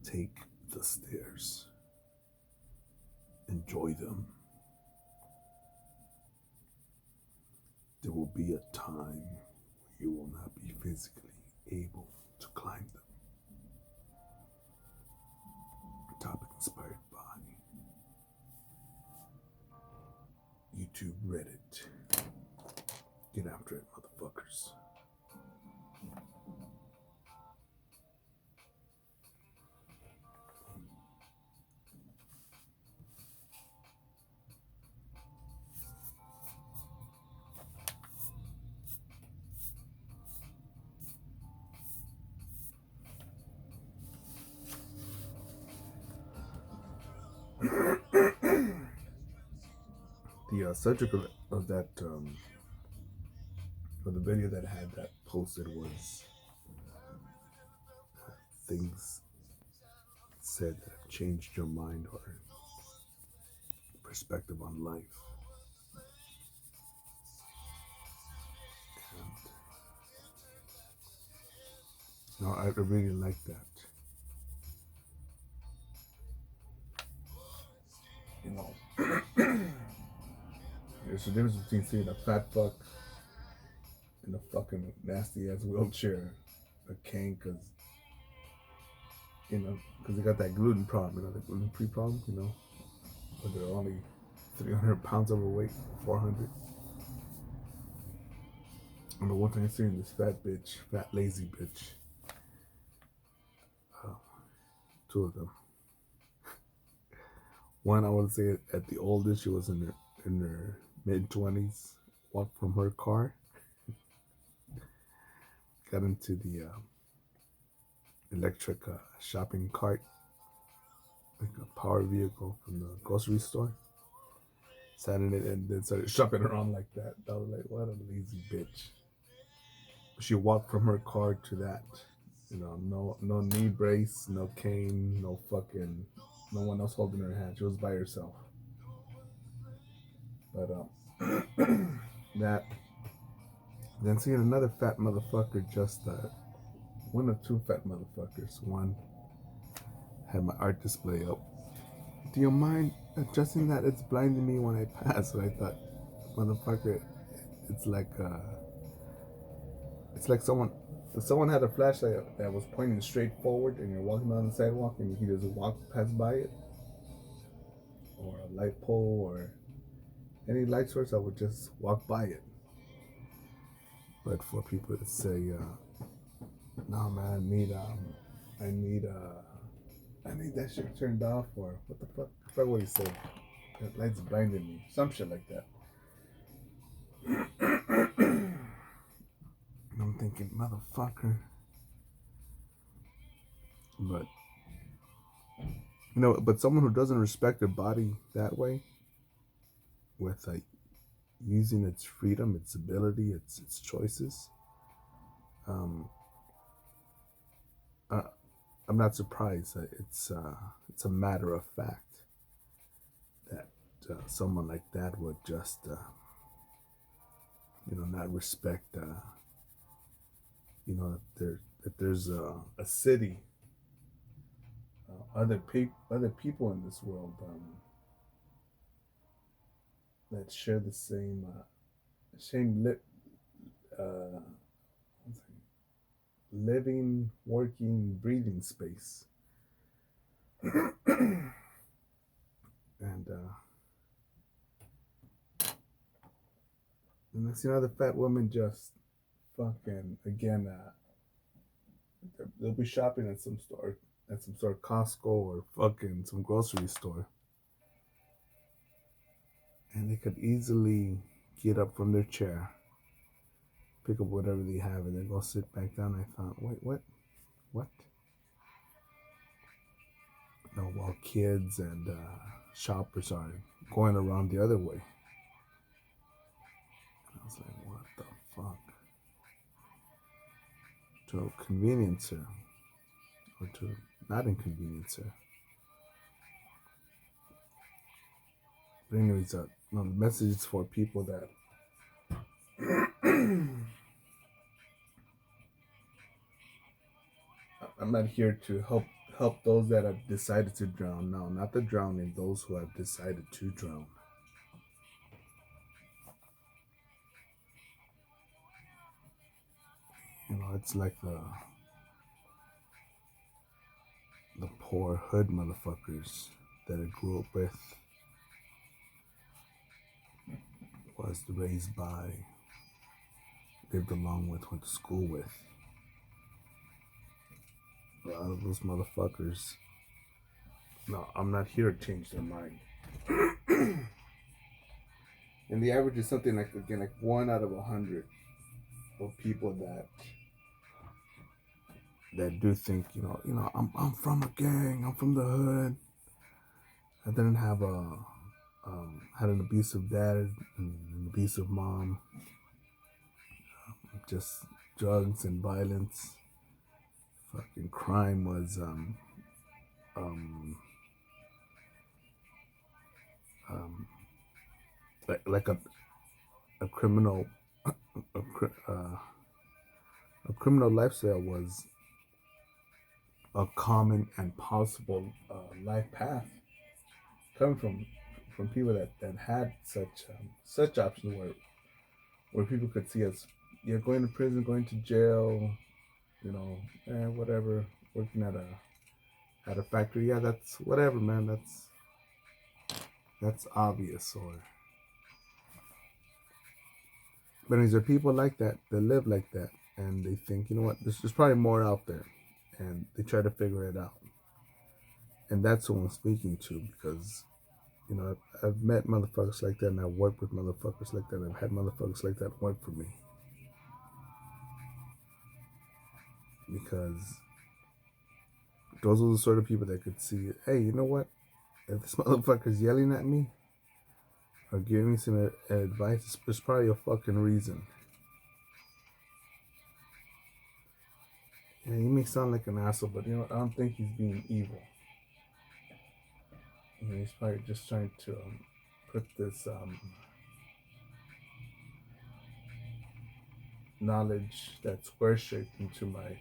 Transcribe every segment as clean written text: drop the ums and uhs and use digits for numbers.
take the stairs. Enjoy them. There will be a time where you will not be physically able to climb them. Topic inspired by YouTube, Reddit. Get after it, motherfuckers. The subject of that, of the video that I had that posted was things said that have changed your mind or perspective on life. And I really like that. You know, there's a difference between seeing a fat fuck in a fucking nasty ass wheelchair, a cane, because they got that gluten problem, the gluten free problem, but they're only 300 pounds overweight, 400. And the one thing I seen this fat lazy bitch, two of them. One, I would say at the oldest, she was in her mid-20s, walked from her car, got into the electric shopping cart, like a power vehicle from the grocery store, sat in it and then started shopping around like that. I was like, what a lazy bitch. She walked from her car to that. No knee brace, no cane, no one else holding her hand. She was by herself. But that, then seeing another fat motherfucker, just one or two fat motherfuckers. One had my art display up. Do you mind adjusting that? It's blinding me when I pass. So I thought, motherfucker, it's like someone had a flashlight that was pointing straight forward, and you're walking down the sidewalk, and you just walk past by it, or a light pole, or any light source, I would just walk by it. But for people to say, "No, man, I need that shit turned off," or what the fuck? I forgot what he said. That light's blinding me. Some shit like that. And I'm thinking, motherfucker. But but someone who doesn't respect their body that way, with using its freedom, its ability, its choices, I'm not surprised that it's a matter of fact that someone like that would just not respect that there's a city, other people in this world that share the same living, working, breathing space. And I see another fat woman just fucking again. They'll be shopping at some sort of Costco or fucking some grocery store, and they could easily get up from their chair, pick up whatever they have, and then go sit back down. I thought, wait, what? While kids and shoppers are going around the other way. And I was like, what the fuck? To convenience her, or to not inconvenience her. But anyways, the message is for people that I'm not here to help help those that have decided to drown. No, not the drowning, those who have decided to drown. It's like the poor hood motherfuckers that I grew up with, was raised by, lived along with, went to school with. A lot of those motherfuckers. No, I'm not here to change their mind. And the average is something like, again, like 1 out of 100 of people that do think, I'm from a gang, I'm from the hood. I didn't have had an abusive dad and an abusive mom, just drugs and violence. Fucking crime was um, like a criminal a, a criminal lifestyle was a common and possible life path, coming from people that had such options where people could see us, yeah, going to prison, going to jail, whatever, working at a factory, yeah, that's whatever, man, that's obvious. Or but these are people like that live like that, and they think, you know what, there's probably more out there, and they try to figure it out. And that's who I'm speaking to, because I've met motherfuckers like that, and I've worked with motherfuckers like that, and I've had motherfuckers like that work for me. Because those are the sort of people that could see, hey, you know what? If this motherfucker's yelling at me or giving me some advice, there's probably a fucking reason. Yeah, he may sound like an asshole, but I don't think he's being evil. He's probably just trying to put this knowledge that's square shaped into my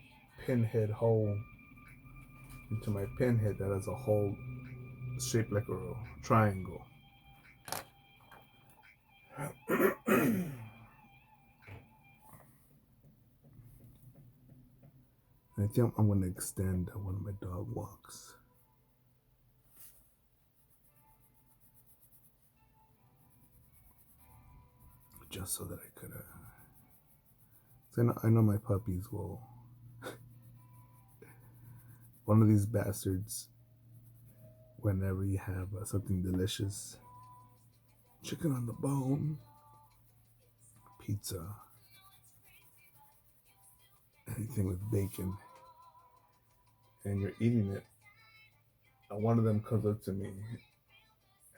pinhead that has a hole shaped like a triangle. I think I'm going to extend one of my dog walks. Just so that I could, I know my puppies will, one of these bastards, whenever you have something delicious, chicken on the bone, pizza, anything with bacon, and you're eating it, one of them comes up to me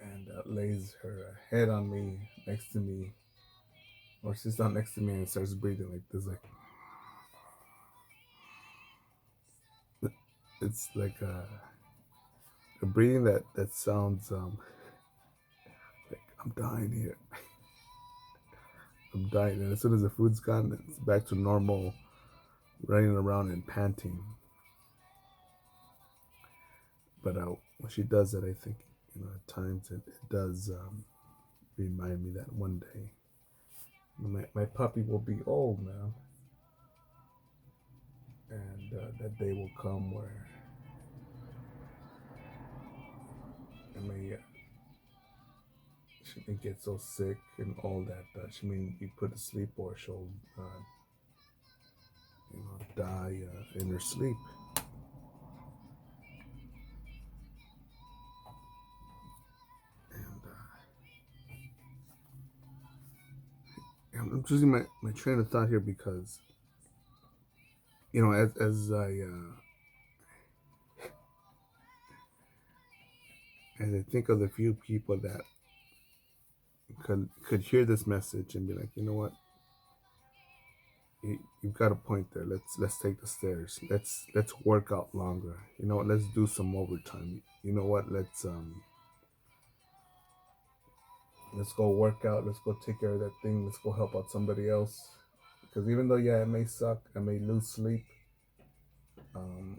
and lays her head on me, next to me, or sits down next to me and starts breathing like this, like it's like a breathing that sounds like I'm dying here. I'm dying, and as soon as the food's gone, it's back to normal, running around and panting. But when she does that, I think at times it does remind me that one day my puppy will be old now, and that day will come where she may get so sick and all that she may be put to sleep, or she'll die in her sleep. And I'm choosing my train of thought here because as I think of the few people that could hear this message and be like, you know what, you've got a point there. Let's take the stairs. Let's work out longer. You know what? Let's do some overtime. You know what? Let's go work out. Let's go take care of that thing. Let's go help out somebody else. Because even though, yeah, it may suck, I may lose sleep. Um,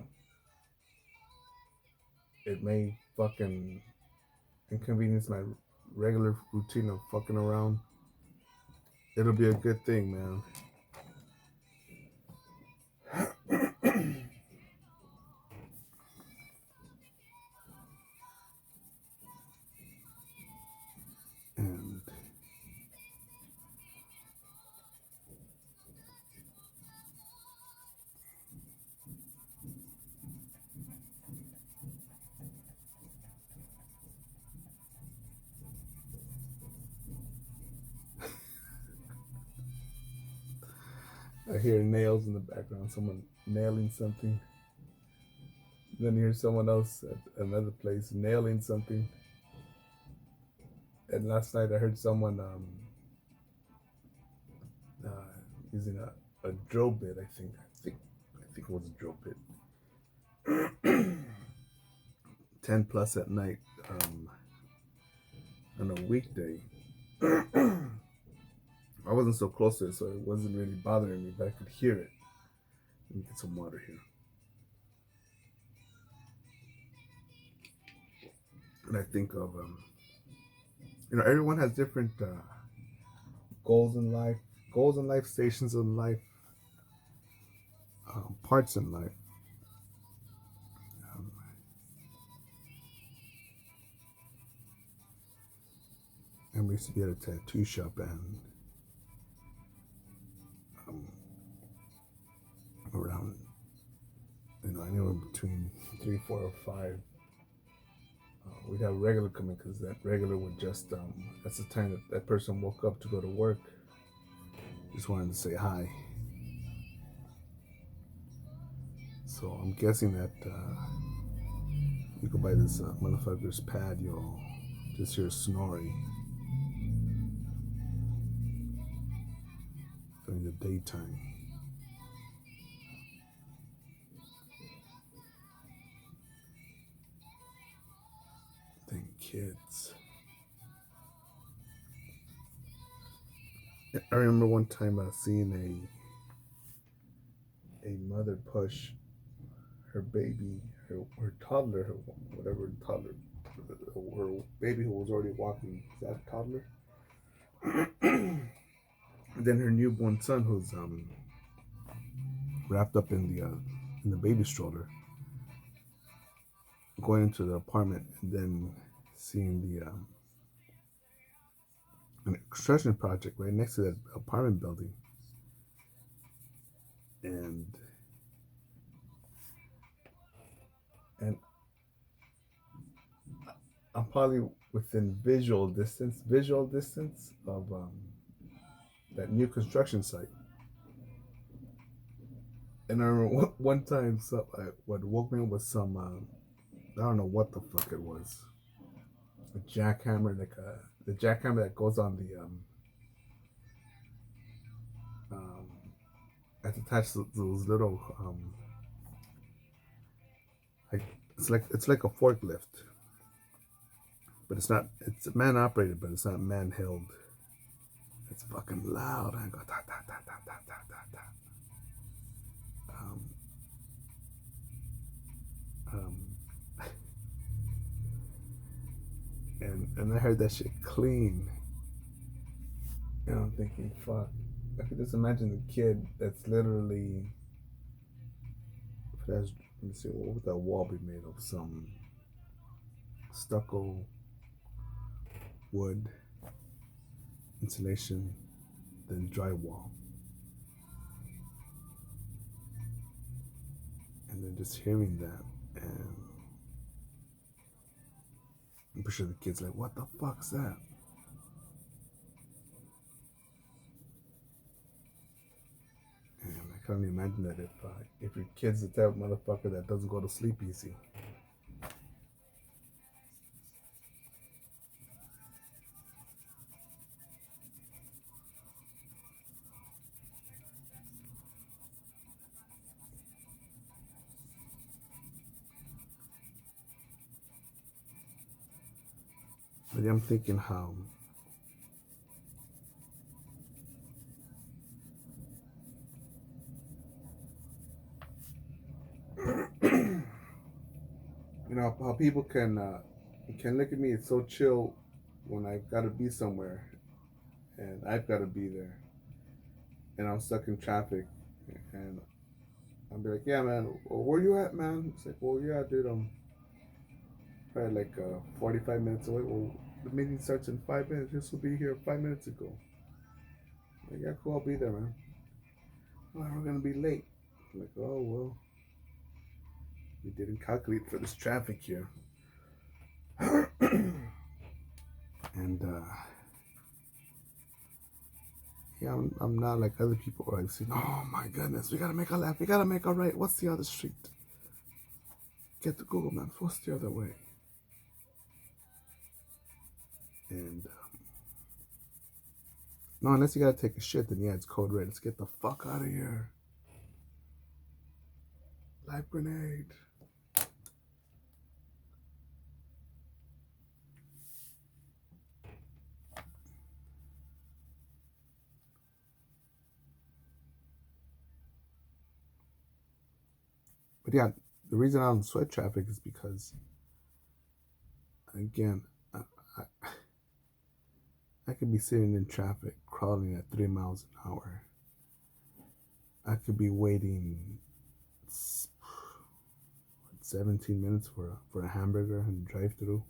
it may fucking inconvenience my regular routine of fucking around. It'll be a good thing, man. And I hear nails in the background, someone nailing something. Then hear someone else at another place nailing something. And last night I heard someone using a drill bit. I think it was a drill bit. 10 plus at night on a weekday. I wasn't so close to it, so it wasn't really bothering me, but I could hear it. Let me get some water here. And I think of everyone has different goals in life, stations in life, parts in life. Um, and we used to be at a tattoo shop, and um, around, anywhere between 3, 4, or 5, we'd have a regular come in because that regular would just, that's the time that person woke up to go to work. Just wanted to say hi. So I'm guessing that you go by this motherfucker's pad, you'll just hear snoring during the daytime. Then kids. I remember one time seeing a mother push her baby, her toddler, her whatever toddler, her baby who was already walking. Is that a toddler? Then her newborn son, who's wrapped up in the baby stroller, going into the apartment, and then seeing the an construction project right next to that apartment building, and and I'm probably within visual distance of that new construction site. And I remember one time, what woke me up was some I don't know what the fuck it was, a jackhammer, like the jackhammer that goes on the um, that's attached to those little like it's like a forklift, but it's not. It's man operated, but it's not man held. It's fucking loud. I go ta ta ta ta ta ta ta ta. Um, um, and I heard that shit clean, and I'm thinking, fuck. I could just imagine the kid that's literally. Let me see, what would that wall be made of? Some stucco, wood, insulation, then drywall. And then just hearing that, and I'm pretty sure the kid's like, what the fuck's that? And I can only imagine that if your kid's the type of motherfucker that doesn't go to sleep easy. But I'm thinking how You know how people can look at me. It's so chill when I've got to be somewhere and I've got to be there, and I'm stuck in traffic, and I'll be like, "Yeah, man, well, where you at, man?" It's like, "Well, yeah, dude, I'm probably like 45 minutes away." Well, the meeting starts in 5 minutes. This will be here 5 minutes ago. I'm like, yeah, cool, I'll be there, man. Oh, we're gonna be late. I'm like, oh well, we didn't calculate for this traffic here, and yeah, I'm not like other people where I've seen. Oh my goodness, we gotta make a left. We gotta make a right. What's the other street? Get to Google Maps. What's the other way? And no, unless you gotta take a shit, then yeah, it's code red. Let's get the fuck out of here. Live grenade. But yeah, the reason I don't sweat traffic is because, again, I, I, I could be sitting in traffic crawling at 3 miles an hour. I could be waiting 17 minutes for a hamburger and drive through.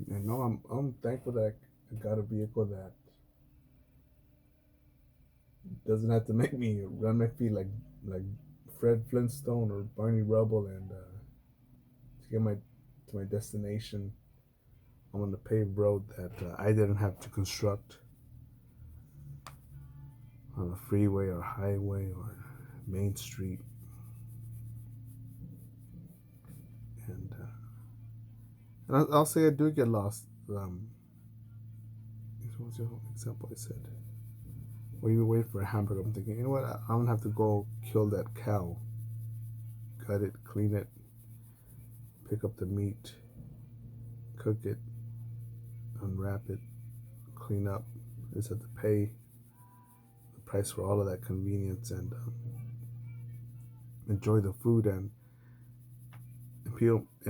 And no, I'm thankful that I got a vehicle that doesn't have to make me run my feet like Fred Flintstone or Barney Rubble, and to get my to my destination, I'm on the paved road that I didn't have to construct on a freeway or highway or main street. And I'll say I do get lost. What was the example I said? When you wait for a hamburger, I'm thinking, you know what? I don't have to go kill that cow, cut it, clean it, pick up the meat, cook it, unwrap it, clean up. I just have to pay the price for all of that convenience and enjoy the food. And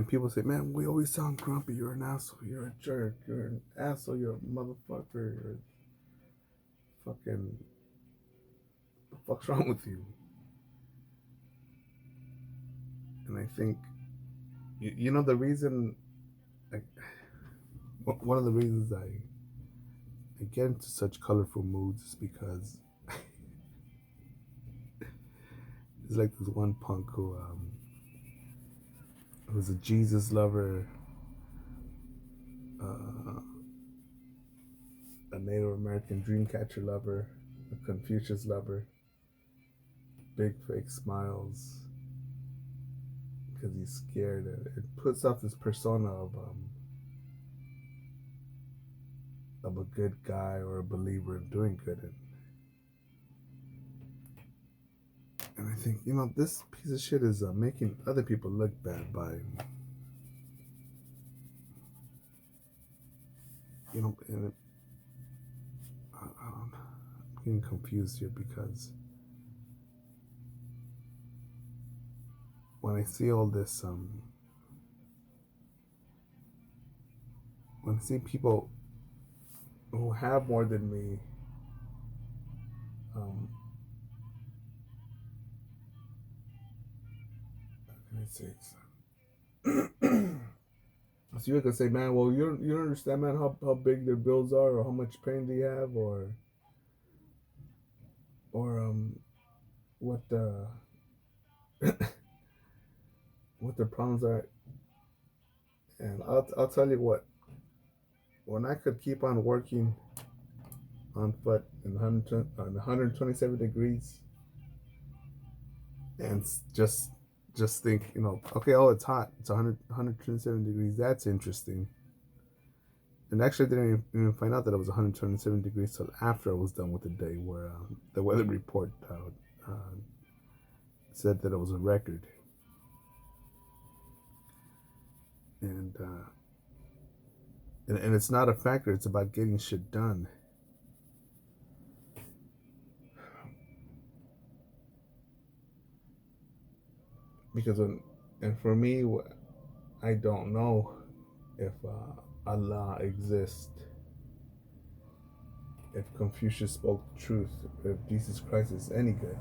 people say, man, we always sound grumpy. You're an asshole. You're a jerk. You're an asshole. You're a motherfucker. You're fucking. What the fuck's wrong with you? And I think, you know, the reason, like, one of the reasons I get into such colorful moods is because there's like this one punk who was a Jesus lover, uh, a Native American dreamcatcher lover, a Confucius lover, big fake smiles because he's scared. It puts off this persona of a good guy or a believer in doing good. And I think, you know, this piece of shit is making other people look bad by, you know, and I'm getting confused here because when I see all this, when I see people who have more than me, um, how can I say this? So you can say, man, well, you don't understand, man, how big their bills are, or how much pain they have, or what what their problems are. And I'll tell you what, when I could keep on working on foot in 127 degrees and just think, you know, okay, oh, it's hot, it's 127 degrees, that's interesting. And actually, I didn't even find out that it was 127 degrees till after I was done with the day, where the weather report said that it was a record. And, and it's not a factor, it's about getting shit done. because and for me, I don't know if Allah exists, if Confucius spoke the truth, if Jesus Christ is any good,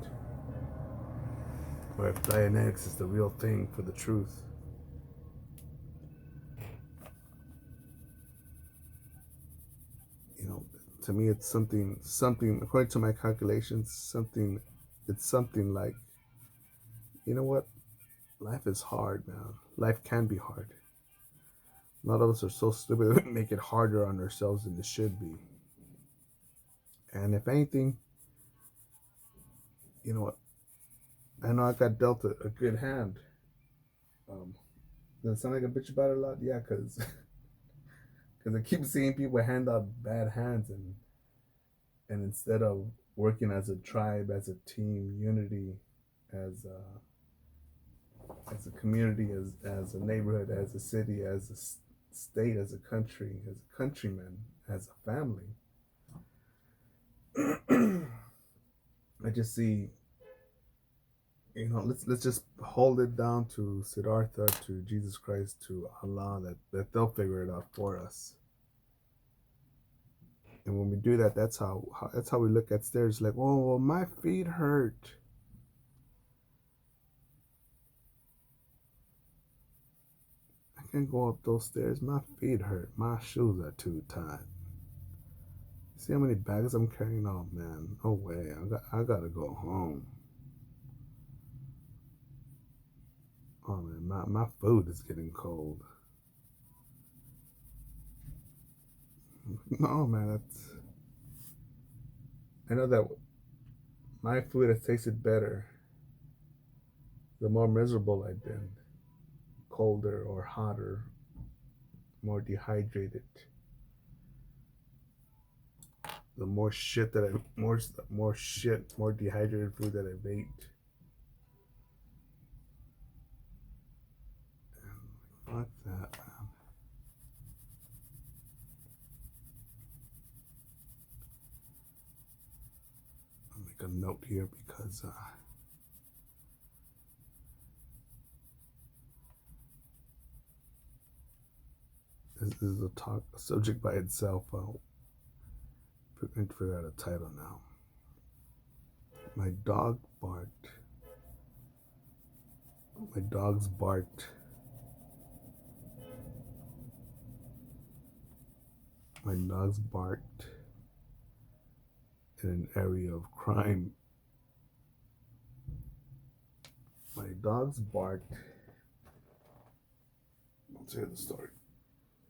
or if Dianetics is the real thing for the truth. You know, to me, it's something. According to my calculations, it's something like, you know what? Life is hard, man. Life can be hard. A lot of us are so stupid we make it harder on ourselves than it should be. And if anything, you know what? I know I got dealt a good hand. Um, does it sound like a bitch about it a lot? Yeah, because I keep seeing people hand out bad hands, and instead of working as a tribe, as a team, unity, as a community, as a neighborhood, as a city, as a state, as a country, as a countryman, as a family, I just see, let's just hold it down to Siddhartha, to Jesus Christ, to Allah, that they'll figure it out for us. And when we do that, that's how we look at stairs. Like, oh, well, my feet hurt. I can't go up those stairs. My feet hurt. My shoes are too tight. See how many bags I'm carrying? Oh man, no way. I gotta go home. Oh man, my food is getting cold. No man, I know that my food has tasted better the more miserable I've been, colder or hotter, more dehydrated, the more shit that I more shit, more dehydrated food that I've ate. Fuck that, man. I'll make a note here because this is a subject by itself. I'll figure out a title now. My dog barked. My dogs barked. My dogs barked in an area of crime. My dogs barked. I'll tell you the story,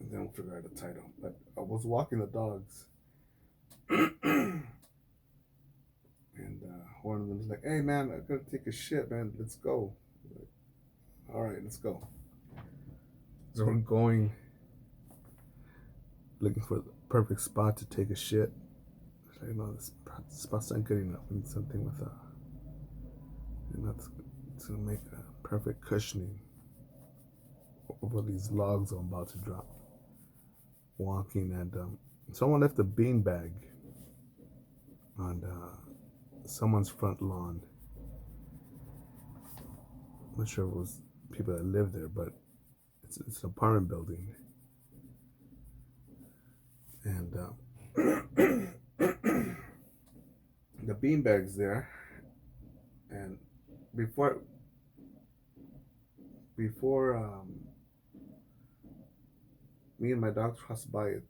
and then we'll figure out a title. But I was walking the dogs, and one of them was like, "Hey man, I gotta take a shit, man. Let's go." Like, all right, let's go. So we're going, looking for the perfect spot to take a shit. So, this spot's not good enough. We need something with it's gonna make a perfect cushioning over these logs I'm about to drop. Walking, and someone left a beanbag on someone's front lawn. I'm not sure if it was people that live there, but it's an apartment building. And the beanbag's there. And before me and my dogs crossed by it,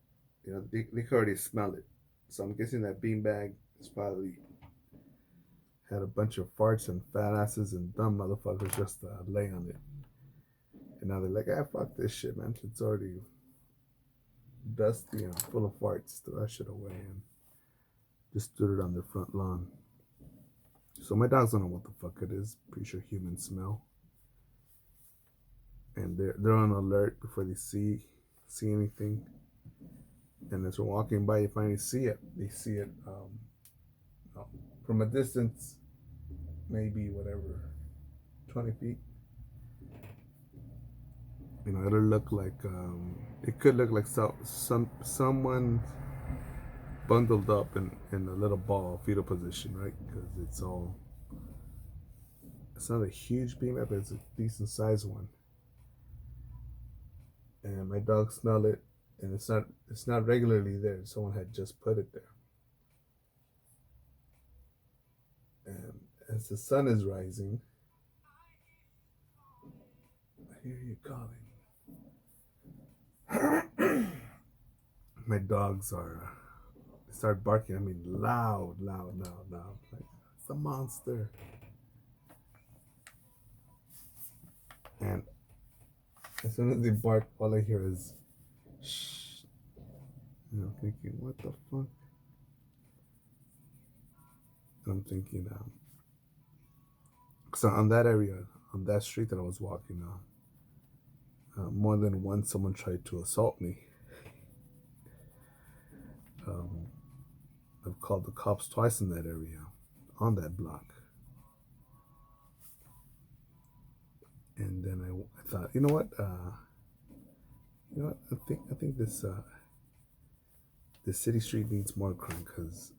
they could already smell it. So I'm guessing that beanbag is probably had a bunch of farts and fat asses and dumb motherfuckers just lay on it. And now they're like, fuck this shit, man. It's already dusty and full of farts. Throw that shit away, and just stood it on their front lawn. So my dogs don't know what the fuck it is. Pretty sure human smell. And they're on alert before they see anything. And as we're walking by, you finally see it. They see it from a distance, maybe 20 feet. It'll look like it could look like someone bundled up in a little ball fetal position, right? Because it's all It's not a huge beanbag, but it's a decent sized one. And my dog smelled it, and it's not regularly there. Someone had just put it there. And as the sun is rising, I hear you calling. My dogs are they start barking. I mean, loud, loud, loud, loud. Like it's a monster. And as soon as they bark, all I hear is shh. And I'm thinking, what the fuck? And I'm thinking, so on that area, on that street that I was walking on, more than once someone tried to assault me. Um, I've called the cops twice in that area, on that block. And then I thought, you know what? I think this city street needs more crime because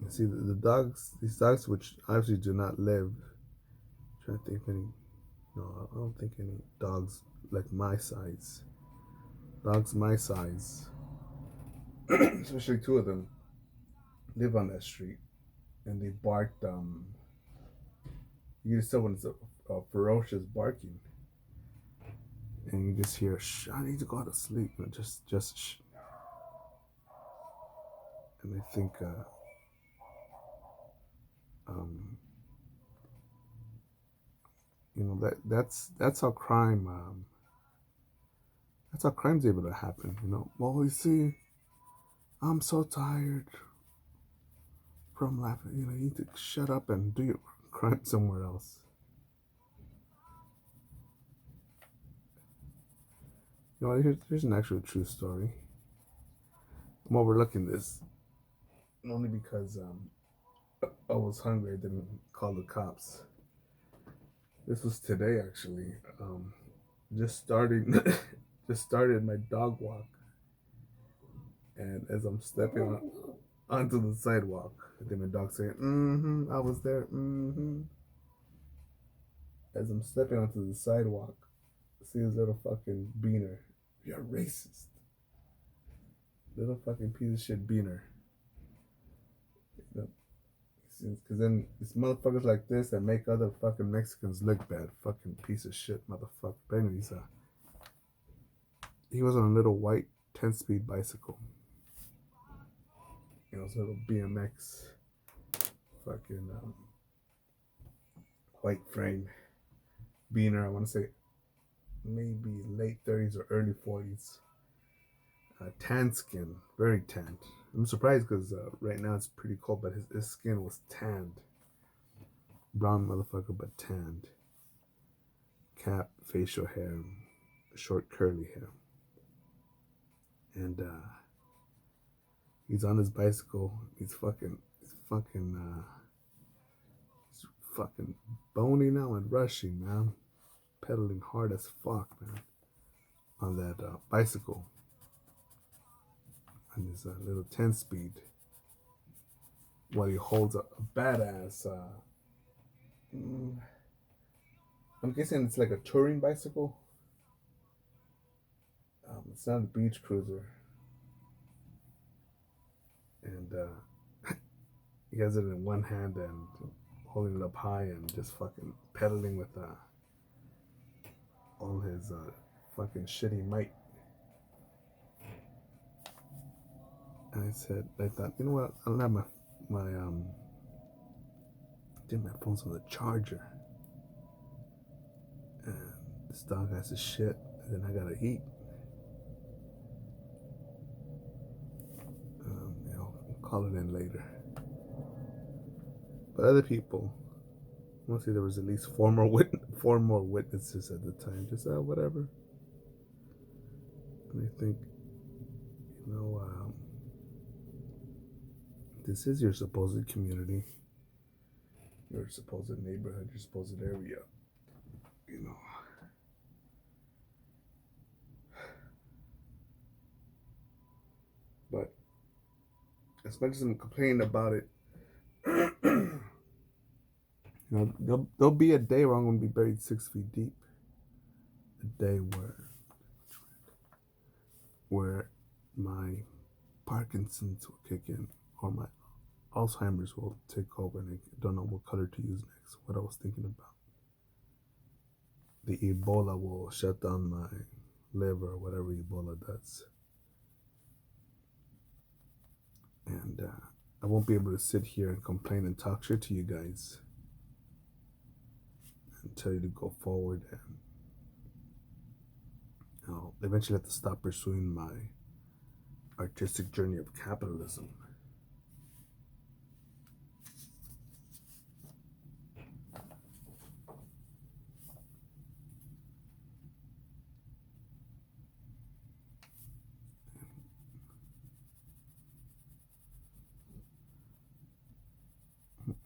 you see these dogs, which obviously do not live. I'm trying to think of any. No, I don't think any dogs like my size. Dogs my size, especially two of them, live on that street, and they barked. You just tell when it's a ferocious barking, and you just hear, "Shh, I need to go to sleep," and just shh. And I think, um, that's how crime's able to happen. Well, you see, I'm so tired from laughing. You need to shut up and do your crime somewhere else. Here's an actual true story. I'm overlooking this only because I was hungry. I didn't call the cops. This was today, actually. Just starting, just started my dog walk, and as I'm stepping onto the sidewalk, then my dog saying, "Mm-hmm, I was there." Mm-hmm. As I'm stepping onto the sidewalk, see this little fucking beaner. You're racist. Little fucking piece of shit beaner. Because then it's motherfuckers like this that make other fucking Mexicans look bad. Fucking piece of shit, motherfucker. But anyways, he was on a little white 10-speed bicycle. It's a little BMX, fucking white frame beaner. I want to say maybe late 30s or early 40s. Tan skin, very tanned. I'm surprised because right now it's pretty cold, but his skin was tanned. Brown motherfucker, but tanned. Cap, facial hair, short curly hair. And he's on his bicycle. He's fucking bony now and rushing, man. Pedaling hard as fuck, man. On that bicycle. On his little 10-speed. While he holds a badass, I'm guessing it's like a touring bicycle. It's not a beach cruiser. And he has it in one hand and holding it up high and just fucking pedaling with all his fucking shitty might. And I thought, you know what? I don't have my phone's on the charger. And this dog has to shit, and then I gotta eat. We'll call it in later. But other people, mostly there was at least four more witnesses at the time. Just whatever. And I think, this is your supposed community, your supposed neighborhood, your supposed area. But as much as I'm complaining about it, You know, there'll be a day where I'm going to be buried 6 feet deep. A day where my Parkinson's will kick in, or my Alzheimer's will take over, and I don't know what color to use next. What I was thinking about. The Ebola will shut down my liver, or whatever Ebola does. And I won't be able to sit here and complain and talk shit to you guys and tell you to go forward, and I'll eventually have to stop pursuing my artistic journey of capitalism.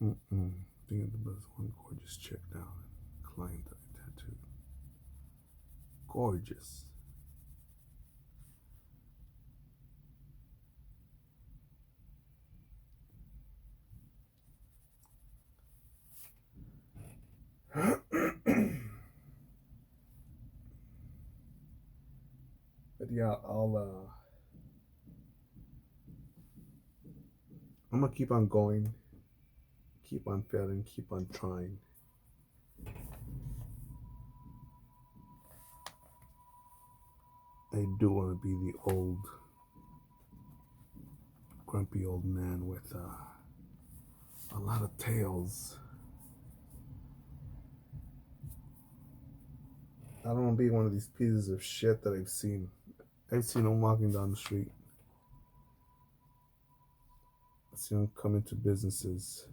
I think there was one gorgeous chick now, client that I tattooed. Gorgeous. But yeah, I'm gonna keep on going, keep on failing, keep on trying. I do want to be the old, grumpy old man with a lot of tails. I don't want to be one of these pieces of shit that I've seen. I've seen them walking down the street. I've seen them come into businesses.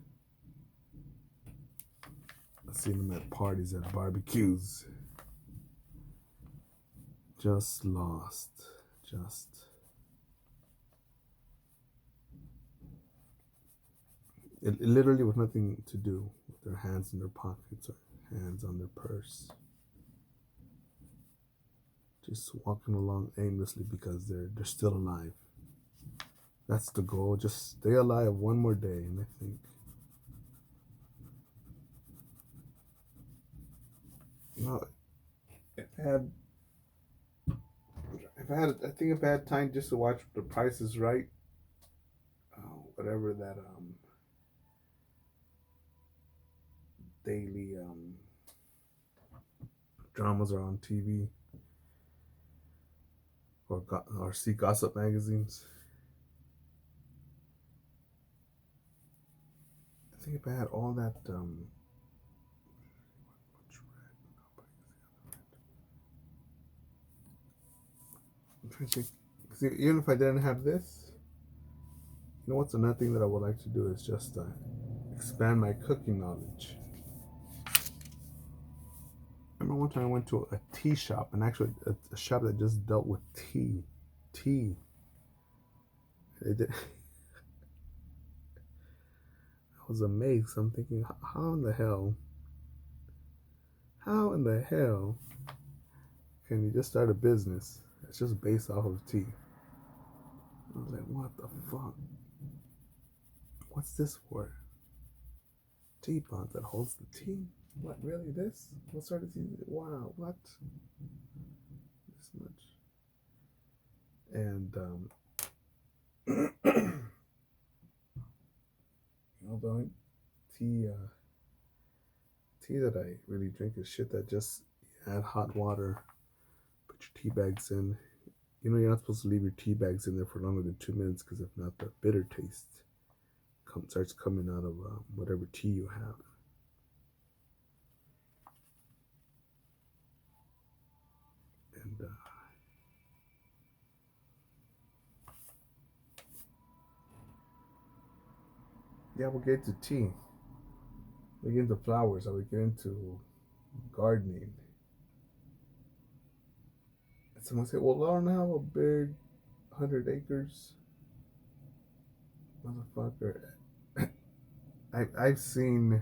I've seen them at parties, at barbecues. Just lost. Just. It literally with nothing to do with their hands in their pockets or hands on their purse. Just walking along aimlessly because they're still alive. That's the goal. Just stay alive one more day, and I think, you know, I think if I had time just to watch The Price is Right, whatever that daily dramas are on TV, or see gossip magazines. I think if I had all that I'm trying to think, 'cause even if I didn't have this, you know what's another thing that I would like to do is just expand my cooking knowledge. I remember one time I went to a tea shop, and actually a shop that just dealt with tea. Tea. They did. I was amazed. I'm thinking, how in the hell can you just start a business that's just based off of tea? I was like, what the fuck? What's this for? Teapot that holds the tea? What, really? This? What sort of tea? Wow, what? This much. And, although tea that I really drink is shit that just add hot water, put your tea bags in. You know, you're not supposed to leave your tea bags in there for longer than 2 minutes, because if not, the bitter taste starts coming out of whatever tea you have. And yeah, we'll get into tea. We get into flowers. I would get into gardening. And someone said, "Well, I don't have a big 100 acres, motherfucker." I've seen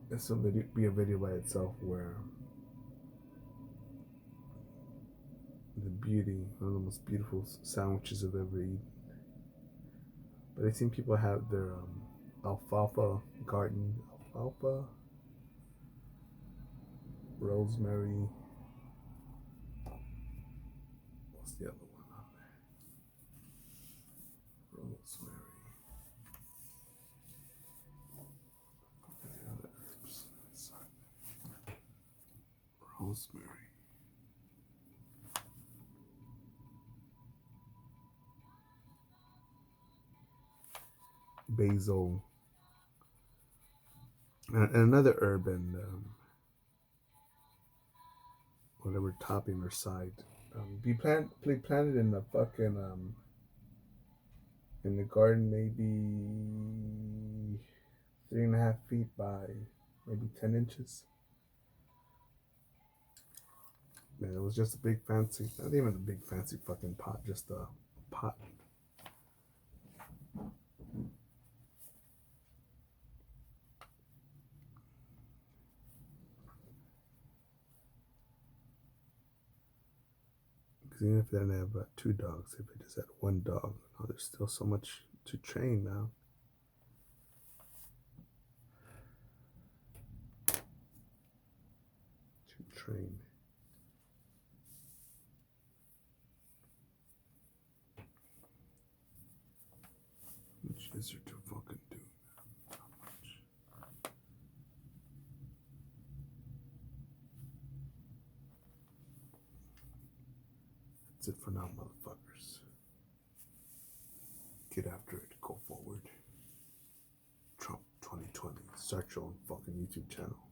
this will be a video by itself where the beauty, one of the most beautiful sandwiches I've ever eaten. But I've seen people have their alfalfa garden, alfalfa, rosemary. What's the other one on there? Rosemary. The other herbs. Rosemary. Basil. And another herb and whatever topping or side. Be planted in the fucking in the garden, maybe 3.5 feet by maybe 10 inches. Man, it was just a big fancy, not even a big fancy fucking pot, just a pot. Because even if they didn't have 2 dogs, if they just had 1 dog, oh, there's still so much to train now. To train. Which is there to fucking do? Not much. That's it for now, motherfuckers. Get after it. Go forward. Trump 2020. Start your own fucking YouTube channel.